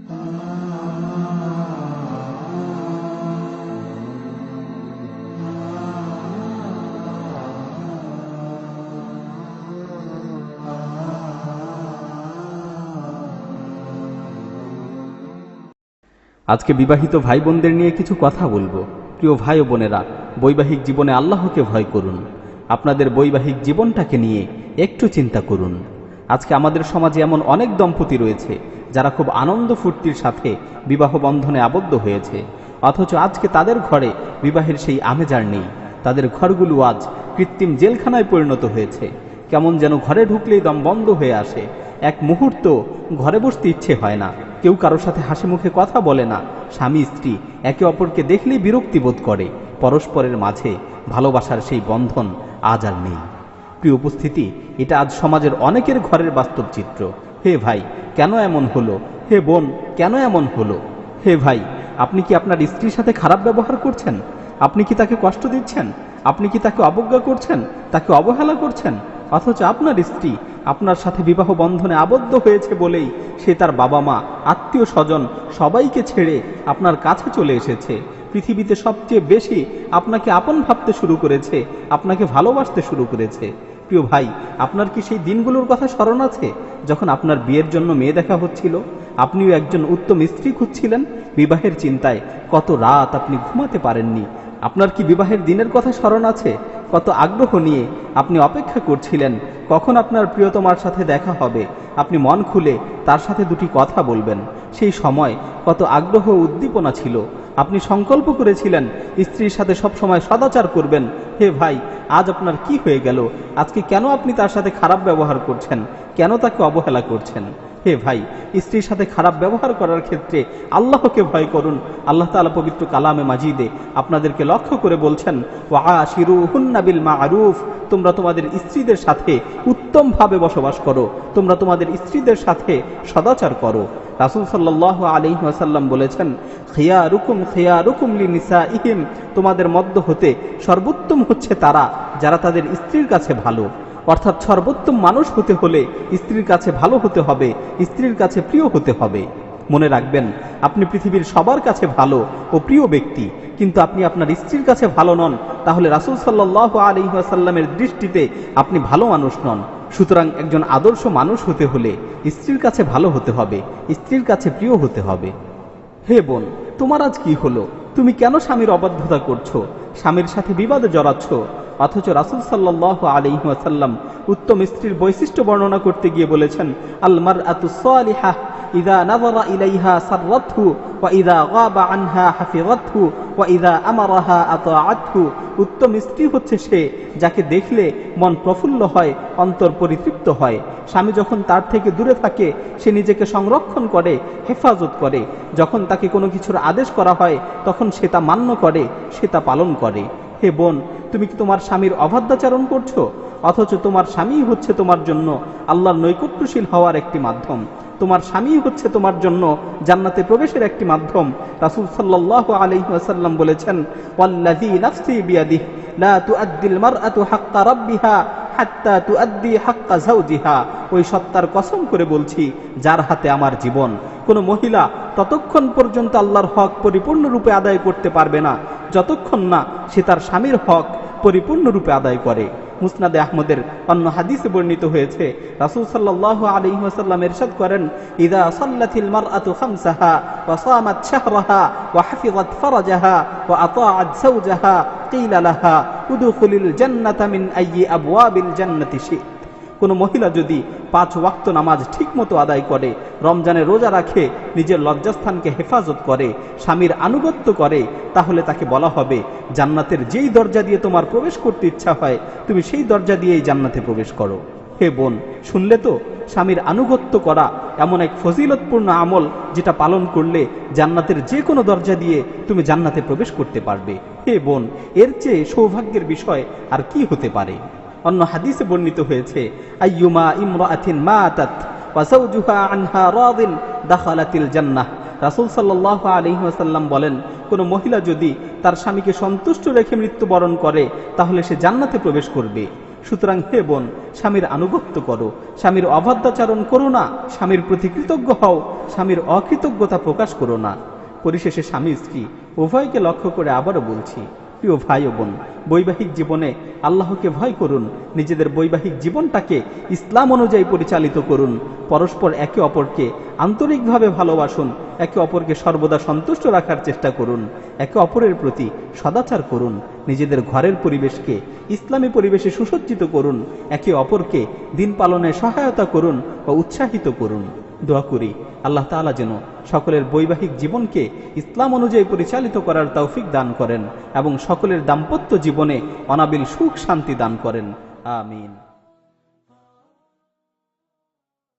আজকে বিবাহিত ভাই বোনদের নিয়ে কিছু কথা বলবো। প্রিয় ভাই ও বোনেরা, বৈবাহিক জীবনে আল্লাহকে ভয় করুন। আপনাদের বৈবাহিক জীবনটাকে নিয়ে একটু চিন্তা করুন। আজকে আমাদের সমাজে এমন অনেক দম্পতি রয়েছে যারা খুব আনন্দ ফুর্তির সাথে বিবাহ বন্ধনে আবদ্ধ হয়েছে, অথচ আজকে তাদের ঘরে বিবাহের সেই আমেজ আর নেই। তাদের ঘরগুলো আজ কৃত্রিম জেলখানায় পরিণত হয়েছে। কেমন যেন ঘরে ঢুকলেই দম বন্ধ হয়ে আসে, এক মুহূর্ত ঘরে বসতে ইচ্ছে হয় না। কেউ কারোর সাথে হাসি মুখে কথা বলে না। স্বামী স্ত্রী একে অপরকে দেখলেই বিরক্তি বোধ করে। পরস্পরের মাঝে ভালোবাসার সেই বন্ধন আজ আর নেই। প্রিয় উপস্থিতি, এটা আজ সমাজের অনেকের ঘরের বাস্তব চিত্র। হে ভাই, কেন এমন হলো? হে বোন, কেন এমন হলো? হে ভাই, আপনি কি আপনার স্ত্রীর সাথে খারাপ ব্যবহার করছেন? আপনি কি তাকে কষ্ট দিচ্ছেন? আপনি কি তাকে অবজ্ঞা করছেন, তাকে অবহেলা করছেন? অথচ আপনার স্ত্রী আপনার সাথে বিবাহ বন্ধনে আবদ্ধ হয়েছে বলেই সে তার বাবা মা, আত্মীয় স্বজন সবাইকে ছেড়ে আপনার কাছে চলে এসেছে। পৃথিবীতে সবচেয়ে বেশি আপনাকে আপন ভাবতে শুরু করেছে, আপনাকে ভালোবাসতে শুরু করেছে। প্রিয় ভাই, আপনার কি সেই দিনগুলোর কথা স্মরণ আছে যখন আপনার বিয়ের জন্য মেয়ে দেখা হচ্ছিল? আপনিও একজন উত্তম স্ত্রী খুঁজছিলেন। বিবাহের চিন্তায় কত রাত আপনি ঘুমাতে পারেননি। আপনার কি বিবাহের দিনের কথা স্মরণ আছে? কত আগ্রহ নিয়ে আপনি অপেক্ষা করছিলেন কখন আপনার প্রিয়তমার সাথে দেখা হবে, আপনি মন খুলে তার সাথে দুটি কথা বলবেন। সেই সময় কত আগ্রহ ও উদ্দীপনা ছিল। আপনি সংকল্প করেছিলেন স্ত্রীর সাথে সব সময় সদাচার করবেন। হে ভাই, আজ আপনার কি হয়ে গেল? আজকে কেন আপনি তার সাথে খারাপ ব্যবহার করছেন? কেন তাকে অবহেলা করছেন? হে ভাই, স্ত্রীর সাথে খারাপ ব্যবহার করার ক্ষেত্রে আল্লাহকে ভয় করুন। আল্লাহ তাআলা পবিত্র কালামে মাজিদে আপনাদেরকে লক্ষ্য করে বলছেন, ওয়াআশিরুহুন্না বিল মা'রুফ, তোমরা তোমাদের স্ত্রীদের সাথে উত্তমভাবে বসবাস করো, তোমরা তোমাদের স্ত্রীদের সাথে সদাচার করো। রাসূল সাল্লাল্লাহু আলাইহি ওয়াসাল্লাম বলেছেন, খিয়ারুকুম লিনিসাইহিম, তোমাদের মধ্য হতে সর্বোত্তম হচ্ছে তারা যারা তাদের স্ত্রীর কাছে ভালো। অর্থাৎ সর্বোত্তম মানুষ হতে হলে স্ত্রীর কাছে ভালো হতে হবে, স্ত্রীর কাছে প্রিয় হতে হবে। মনে রাখবেন, আপনি পৃথিবীর সবার কাছে ভালো ও প্রিয় ব্যক্তি, কিন্তু আপনি আপনার স্ত্রীর কাছে ভালো নন, তাহলে রাসূল সাল্লাল্লাহু আলাইহি ওয়াসাল্লামের দৃষ্টিতে আপনি ভালো মানুষ নন। সুতরাং একজন আদর্শ মানুষ হতে হলে স্ত্রীর কাছে ভালো হতে হবে, স্ত্রীর কাছে প্রিয় হতে হবে। হে বোন, তোমার আজ কি হলো? তুমি কেন স্বামীর অবাধ্যতা করছো, স্বামীর সাথে বিবাদে জড়াচ্ছ? অথচ রাসূল সাল্লাল্লাহু আলাইহি ওয়াসাল্লাম উত্তম স্ত্রীর বৈশিষ্ট্য বর্ণনা করতে গিয়ে বলেছেন, আল মারআতু সালিহা ইযা নাযারা ইলাইহা সাররাতহু ওয়া ইযা গাবা আনহা হাফিযাতহু ওয়া ইযা আমারাহা আতাআতহু। উত্তম স্ত্রী হচ্ছে সে যাকে দেখলে মন প্রফুল্ল হয়, অন্তর পরিতৃপ্ত হয়। স্বামী যখন তার থেকে দূরে থাকে সে নিজেকে সংরক্ষণ করে, হেফাজত করে। যখন তাকে কোনো কিছুর আদেশ করা হয় তখন সে তা মান্য করে, সে তা পালন করে। হে বোন, তুমি কি তোমার স্বামীর অবাধ্যাচরণ করছো? অথচ তোমার স্বামী হচ্ছে তোমার জন্য আল্লাহর নৈকট্যশীল হওয়ার একটি মাধ্যম। তোমার স্বামী হচ্ছে তোমার জন্য জান্নাতে প্রবেশের একটি মাধ্যম। রাসূল সাল্লাল্লাহু আলাইহি ওয়াসাল্লাম বলেছেন, ওয়াল্লাযী নাফসি বিয়াদিহি লা তুআদ্দিল মারআতু হাক্কা রাব্বিহা হাত্তা তুআদ্দি হাক্কা যাওজিহা। ওই সত্তার কসম করে বলছি যার হাতে আমার জীবন, কোনো মহিলা ততক্ষণ পর্যন্ত আল্লাহর হক পরিপূর্ণরূপে আদায় করতে পারবে না যতক্ষণ না সে তার স্বামীর হক পরিপূর্ণরূপে আদায় করে। মুসনাদে আহমদের অন্য হাদিসে বর্ণিত হয়েছে, রাসূল সাল্লাল্লাহু আলাইহি ওয়াসাল্লাম ইরশাদ করেন, ইযা সাল্লাতিল মারআতু খামসাহা ওয়া সামাত শাহরাহা ওয়া হাফিযাত ফারাজাহা ওয়া আতাআত যাওজাহা কিলা লাহা উদখুলিল জান্নাতা মিন আইয়ি আবওয়াবিল জান্নাতি শি'ত। কোনো মহিলা যদি 5 ওয়াক্ত নামাজ ঠিকমতো আদায় করে, রমজানে রোজা রাখে, নিজের লজ্জাস্থানকে হেফাজত করে, স্বামীর আনুগত্য করে, তাহলে তাকে বলা হবে জান্নাতের যেই দরজা দিয়ে তোমার প্রবেশ করতে ইচ্ছা হয় তুমি সেই দরজা দিয়েই জান্নাতে প্রবেশ করো। হে বোন, শুনলে তো? স্বামীর আনুগত্য করা এমন এক ফজিলতপূর্ণ আমল যেটা পালন করলে জান্নাতের যে কোনো দরজা দিয়ে তুমি জান্নাতে প্রবেশ করতে পারবে। হে বোন, এর চেয়ে সৌভাগ্যের বিষয় আর কি হতে পারে? অন্য হাদিসে বর্ণিত হয়েছে, আইয়ুমা ইমরাআতিন মাতাত ওয়া যাওজুহা আনহা রাদিন দাখালাতিল জান্নাহ। রাসূল সাল্লাল্লাহু আলাইহি ওয়াসাল্লাম বলেন, কোনো মহিলা যদি তার স্বামীকে সন্তুষ্ট রেখে মৃত্যুবরণ করে তাহলে সে জান্নাতে প্রবেশ করবে। সুতরাং হে বোন, স্বামীর আনুগত্য করো, স্বামীর অবাধ্যাচরণ করো না, স্বামীর প্রতি কৃতজ্ঞ হও, স্বামীর অকৃতজ্ঞতা প্রকাশ করো না। পরিশেষে স্বামী স্ত্রী উভয়কে লক্ষ্য করে আবারও বলছি, প্রিয় ভাই ও বোন, বৈবাহিক জীবনে আল্লাহকে ভয় করুন, নিজেদের বৈবাহিক জীবনটাকে ইসলাম অনুযায়ী পরিচালিত করুন, পরস্পর একে অপরকে আন্তরিকভাবে ভালোবাসুন, একে অপরকে সর্বদা সন্তুষ্ট রাখার চেষ্টা করুন, একে অপরের প্রতি সদাচার করুন, নিজেদের ঘরের পরিবেশকে ইসলামী পরিবেশে সুসজ্জিত করুন, একে অপরকে দিন পালনে সহায়তা করুন ও উৎসাহিত করুন। দোয়া করি আল্লাহ তাআলা যেন সকলের বৈবাহিক জীবনকে ইসলাম অনুযায়ী পরিচালিত করার তৌফিক দান করেন এবং সকলের দাম্পত্য জীবনে অনাবিল সুখ শান্তি দান করেন। আমিন।